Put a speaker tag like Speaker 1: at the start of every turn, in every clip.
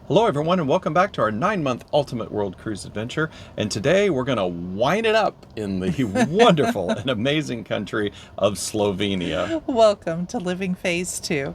Speaker 1: Hello everyone and welcome back to our 9-month Ultimate World Cruise Adventure. And today we're going to wind it up in the wonderful and amazing country of Slovenia.
Speaker 2: Welcome to Living Phase 2.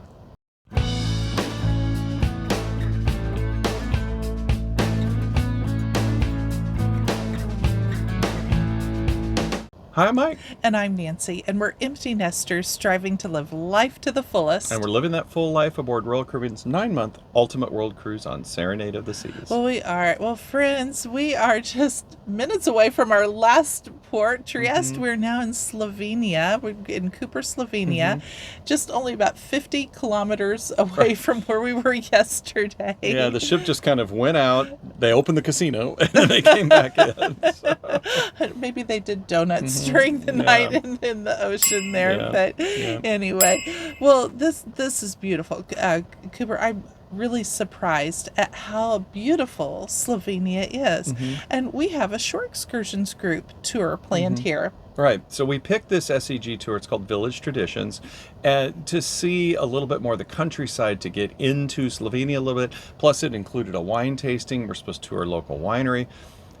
Speaker 1: Hi, I'm Mike.
Speaker 2: And I'm Nancy, and we're empty nesters striving to live life to the fullest.
Speaker 1: And we're living that full life aboard Royal Caribbean's 9-month Ultimate World Cruise on Serenade of the Seas.
Speaker 2: Well, we are. Well, friends, we are just minutes away from our last port, Trieste. We're now in Slovenia. We're in Koper, Slovenia, just only about 50 kilometers away from where we were yesterday.
Speaker 1: Yeah, the ship just kind of went out. They opened the casino, and then they came back in. So.
Speaker 2: Maybe they did donuts during the night in the ocean there. But anyway, well, this is beautiful. Cooper, I'm really surprised at how beautiful Slovenia is. And we have a shore excursions group tour planned here.
Speaker 1: Right. So we picked this SEG tour. It's called Village Traditions, and to see a little bit more of the countryside, to get into Slovenia a little bit. Plus, it included a wine tasting. We're supposed to tour a local winery.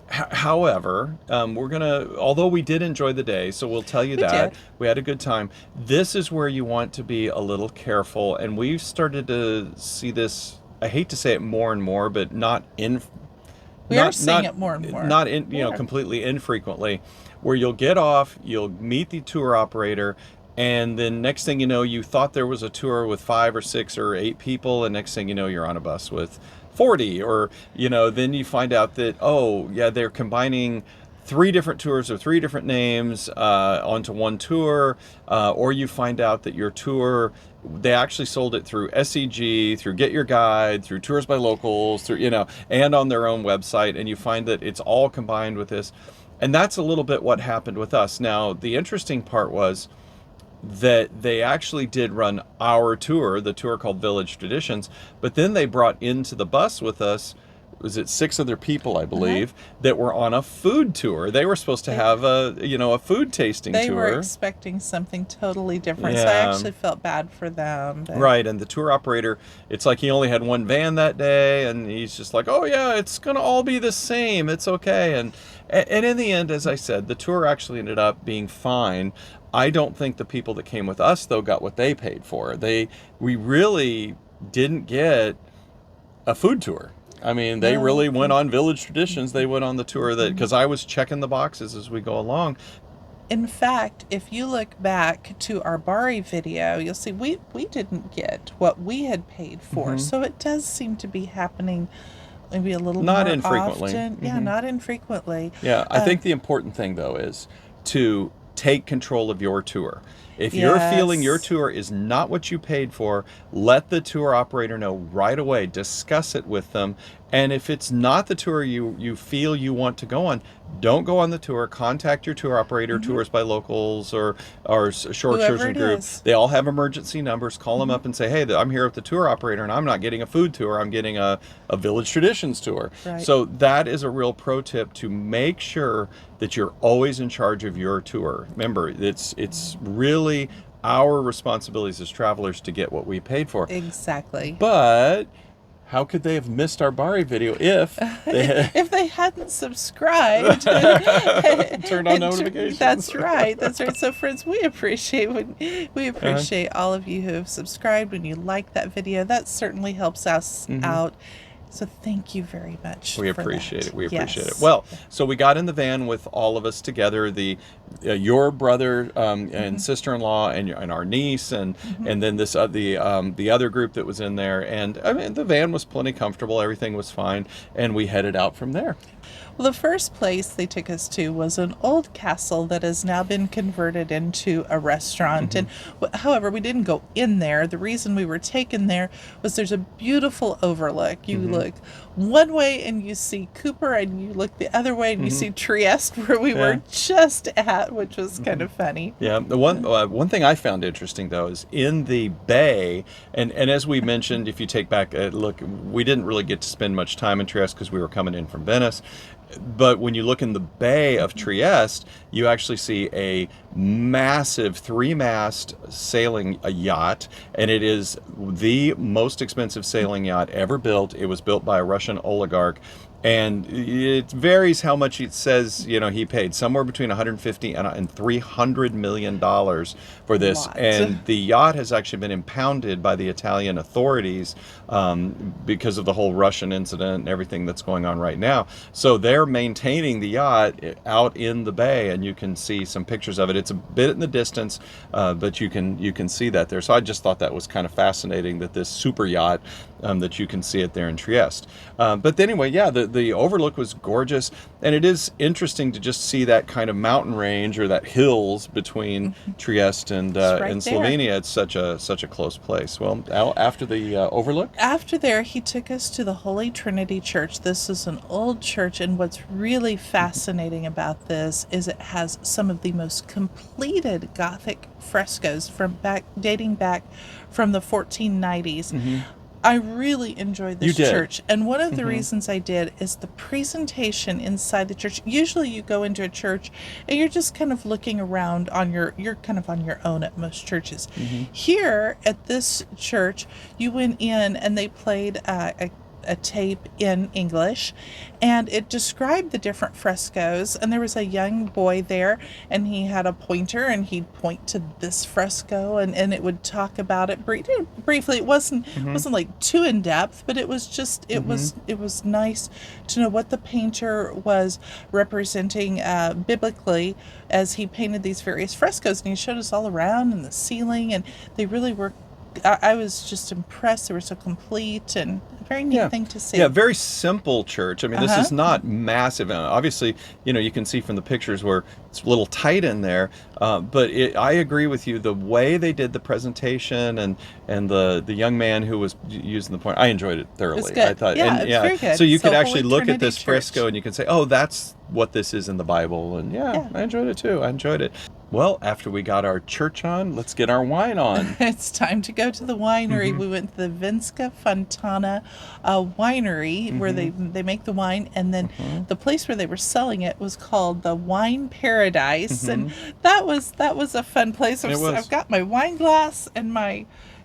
Speaker 1: However, we're going to, although we did enjoy the day, so we'll tell you that. We had a good time. This is where you want to be a little careful, and we've started to see this, I hate to say it more and more, but
Speaker 2: we are seeing it more and more.
Speaker 1: Not completely infrequently, where you'll get off, you'll meet the tour operator, and then next thing you know, you thought there was a tour with 5 or 6 or 8 people, and next thing you know, you're on a bus with 40, or then you find out that, oh yeah, they're combining 3 different tours or 3 different names onto one tour, or you find out that your tour, they actually sold it through SEG, through Get Your Guide, through Tours by Locals, through and on their own website, and you find that it's all combined with this. And that's a little bit what happened with us. Now, the interesting part was that they actually did run our tour, the tour called Village Traditions, but then they brought into the bus with us, was it 6 other people, I believe, that were on a food tour. They were supposed to have a food tasting tour.
Speaker 2: They were expecting something totally different, so I actually felt bad for them.
Speaker 1: Right, and the tour operator, it's like he only had one van that day, and he's just like, oh yeah, it's going to all be the same, it's okay. And in the end, as I said, the tour actually ended up being fine. I don't think the people that came with us, though, got what they paid for. We really didn't get a food tour. I mean, they really went on Village Traditions. They went on the tour because I was checking the boxes as we go along.
Speaker 2: In fact, if you look back to our Bari video, you'll see we didn't get what we had paid for. So it does seem to be happening maybe a little
Speaker 1: not
Speaker 2: more
Speaker 1: infrequently.
Speaker 2: Often. Yeah, not infrequently.
Speaker 1: Yeah, I think the important thing, though, is to take control of your tour. If you're feeling your tour is not what you paid for, let the tour operator know right away. Discuss it with them. And if it's not the tour you feel you want to go on, don't go on the tour. Contact your tour operator, Tours by Locals, or Shore Excursion Group. They all have emergency numbers. Call them up and say, hey, I'm here with the tour operator, and I'm not getting a food tour. I'm getting a Village Traditions tour. Right. So that is a real pro tip, to make sure that you're always in charge of your tour. Remember, it's really our responsibilities as travelers to get what we paid for.
Speaker 2: Exactly.
Speaker 1: But how could they have missed our Bari video if
Speaker 2: they hadn't subscribed?
Speaker 1: Turned on notifications.
Speaker 2: That's right. That's right. So, friends, we appreciate all of you who have subscribed. When you like that video, that certainly helps us out. So thank you very much.
Speaker 1: We appreciate it. We appreciate it. Well, so we got in the van with all of us together, your brother and sister-in-law and our niece, and then this the other group that was in there. And I mean, the van was plenty comfortable. Everything was fine, and we headed out from there.
Speaker 2: Well, the first place they took us to was an old castle that has now been converted into a restaurant. And however, we didn't go in there. The reason we were taken there was there's a beautiful overlook. You look one way and you see Koper, and you look the other way and you see Trieste, where we were just at, which was kind of funny.
Speaker 1: Yeah, the one thing I found interesting, though, is in the bay, and as we mentioned, if you take back a look, we didn't really get to spend much time in Trieste because we were coming in from Venice. But when you look in the bay of Trieste, you actually see a massive three-mast sailing yacht, and it is the most expensive sailing yacht ever built. It was built by a Russian oligarch, and it varies how much it says, he paid, somewhere between 150 and 300 million dollars for this.
Speaker 2: Lot.
Speaker 1: And the yacht has actually been impounded by the Italian authorities because of the whole Russian incident and everything that's going on right now. So they're maintaining the yacht out in the bay, and you can see some pictures of it. It's a bit in the distance, but you can see that there. So I just thought that was kind of fascinating, that this super yacht, that you can see it there in Trieste. But anyway, yeah, the overlook was gorgeous, and it is interesting to just see that kind of mountain range, or that hills between Trieste and Slovenia. It's such a close place. Well, Al, after the overlook?
Speaker 2: After there, he took us to the Holy Trinity Church. This is an old church, and what's really fascinating about this is it has some of the most completed Gothic frescoes dating back from the 1490s. I really enjoyed this church. And one of the reasons I did is the presentation inside the church. Usually you go into a church and you're just kind of looking around you're kind of on your own at most churches. Here at this church, you went in and they played a tape in English, and it described the different frescoes, and there was a young boy there, and he had a pointer, and he'd point to this fresco, and it would talk about it briefly. It wasn't like too in depth, but it was just it was nice to know what the painter was representing biblically as he painted these various frescoes, and he showed us all around and the ceiling, and they really were. I was just impressed. They were so complete, and a very neat thing to see.
Speaker 1: Yeah, very simple church. I mean, this is not massive. Obviously, you can see from the pictures where it's a little tight in there. But I agree with you. The way they did the presentation and the young man who was using the point, I enjoyed it thoroughly.
Speaker 2: It was good.
Speaker 1: I thought,
Speaker 2: it's very good.
Speaker 1: So you could actually
Speaker 2: Holy
Speaker 1: look at
Speaker 2: Trinity
Speaker 1: this
Speaker 2: Church.
Speaker 1: fresco and you can say, oh, that's what this is in the Bible. And I enjoyed it too. I enjoyed it. Well, after we got our church on, let's get our wine on.
Speaker 2: It's time to go to the winery. We went to the Vinska Fontana winery where they make the wine, and then the place where they were selling it was called the Wine Paradise, and that was a fun place. I've got my wine glass and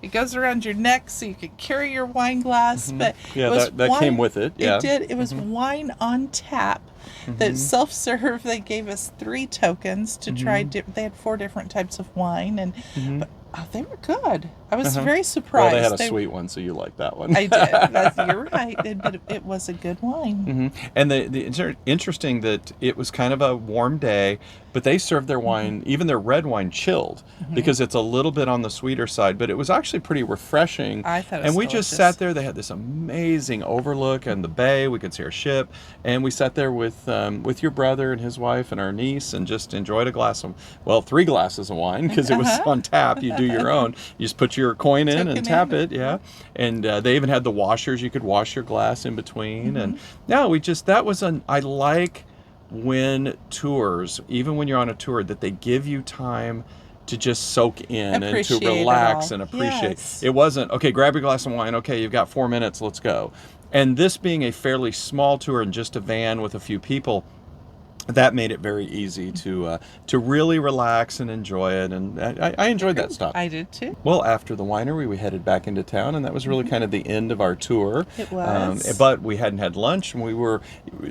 Speaker 2: it goes around your neck so you can carry your wine glass. But
Speaker 1: that came with it. Yeah,
Speaker 2: it did. It was wine on tap. That self-serve. They gave us 3 tokens to try. They had 4 different types of wine, and but, they were good. I was very surprised.
Speaker 1: Well, they had a sweet one, so you liked that one.
Speaker 2: I did. You're right. But it was a good wine.
Speaker 1: And it's interesting that it was kind of a warm day, but they served their wine, even their red wine, chilled because it's a little bit on the sweeter side. But it was actually pretty refreshing.
Speaker 2: I thought it was
Speaker 1: And we
Speaker 2: delicious.
Speaker 1: just sat there. They had this amazing overlook on the bay. We could see our ship, and we sat there with your brother and his wife and our niece, and just enjoyed a glass of 3 glasses of wine because it was on tap. You do your own. You just put your coin in and tap it. And they even had the washers. You could wash your glass in between. And I like when tours, even when you're on a tour, that they give you time to just soak in and to relax and appreciate.
Speaker 2: Yes.
Speaker 1: It wasn't, okay, grab your glass of wine. Okay, you've got 4 minutes. Let's go. And this being a fairly small tour and just a van with a few people, that made it very easy to really relax and enjoy it, and I enjoyed that stop.
Speaker 2: I did too.
Speaker 1: Well, after the winery, we headed back into town, and that was really kind of the end of our tour.
Speaker 2: It was.
Speaker 1: But we hadn't had lunch, and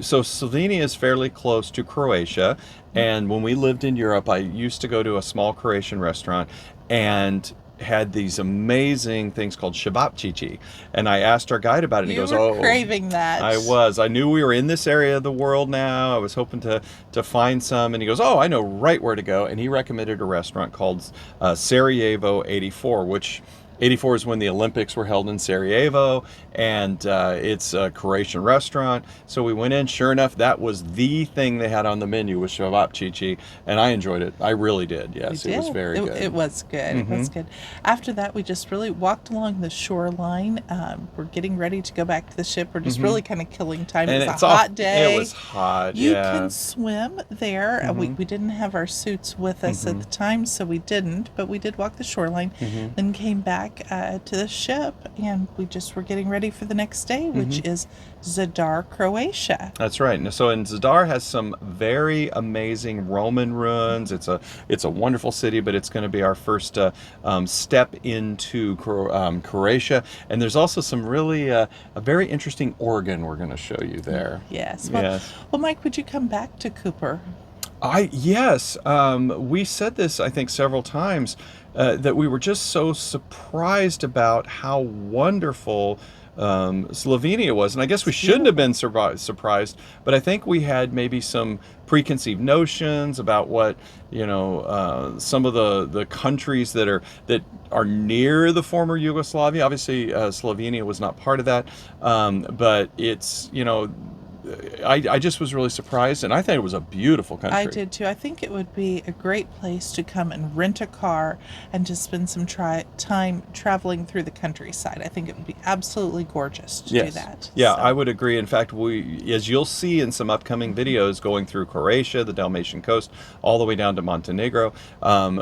Speaker 1: so Slovenia is fairly close to Croatia, and when we lived in Europe, I used to go to a small Croatian restaurant, and had these amazing things called shabapčići, and I asked our guide about it, and he goes,
Speaker 2: craving that.
Speaker 1: I knew we were in this area of the world now. I was hoping to find some, and he goes, I know right where to go, and he recommended a restaurant called Sarajevo 84, which 84 is when the Olympics were held in Sarajevo, and it's a Croatian restaurant. So we went in. Sure enough, that was the thing they had on the menu was shabapčići, and I enjoyed it. I really did. Yes, it was very good.
Speaker 2: It was good. It was good. After that, we just really walked along the shoreline. We're getting ready to go back to the ship. We're just really kind of killing time.
Speaker 1: And
Speaker 2: it was a hot day.
Speaker 1: It was hot.
Speaker 2: You can swim there. We didn't have our suits with us at the time, so we didn't. But we did walk the shoreline. Then came back back to the ship, and we just were getting ready for the next day, which is Zadar, Croatia.
Speaker 1: That's right. And so, and Zadar has some very amazing Roman ruins. It's a wonderful city, but it's going to be our first step into Croatia. And there's also some really a very interesting organ we're going to show you there.
Speaker 2: Yes.
Speaker 1: Yes.
Speaker 2: Well, Mike, would you come back to Koper?
Speaker 1: Yes. We said this, I think, several times, that we were just so surprised about how wonderful Slovenia was. And I guess we shouldn't have been surprised, but I think we had maybe some preconceived notions about what, some of the countries that are near the former Yugoslavia. Obviously, Slovenia was not part of that, but it's, I just was really surprised, and I thought it was a beautiful country.
Speaker 2: I did too. I think it would be a great place to come and rent a car and to spend some time traveling through the countryside. I think it would be absolutely gorgeous to do that.
Speaker 1: Yeah,
Speaker 2: So,
Speaker 1: I would agree. In fact, as you'll see in some upcoming videos going through Croatia, the Dalmatian coast, all the way down to Montenegro,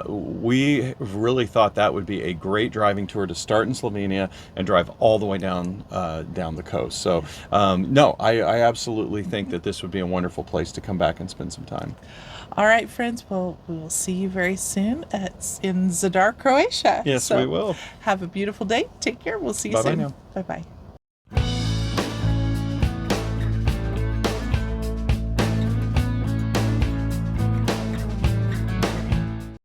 Speaker 1: we really thought that would be a great driving tour to start in Slovenia and drive all the way down the coast. So, no, I absolutely think that this would be a wonderful place to come back and spend some time.
Speaker 2: all right, friends. Well, we will see you very soon in Zadar, Croatia.
Speaker 1: Yes,
Speaker 2: So
Speaker 1: we will.
Speaker 2: Have a beautiful day. Take care. We'll see you
Speaker 1: Bye-bye
Speaker 2: soon.
Speaker 1: now.
Speaker 2: Bye-bye.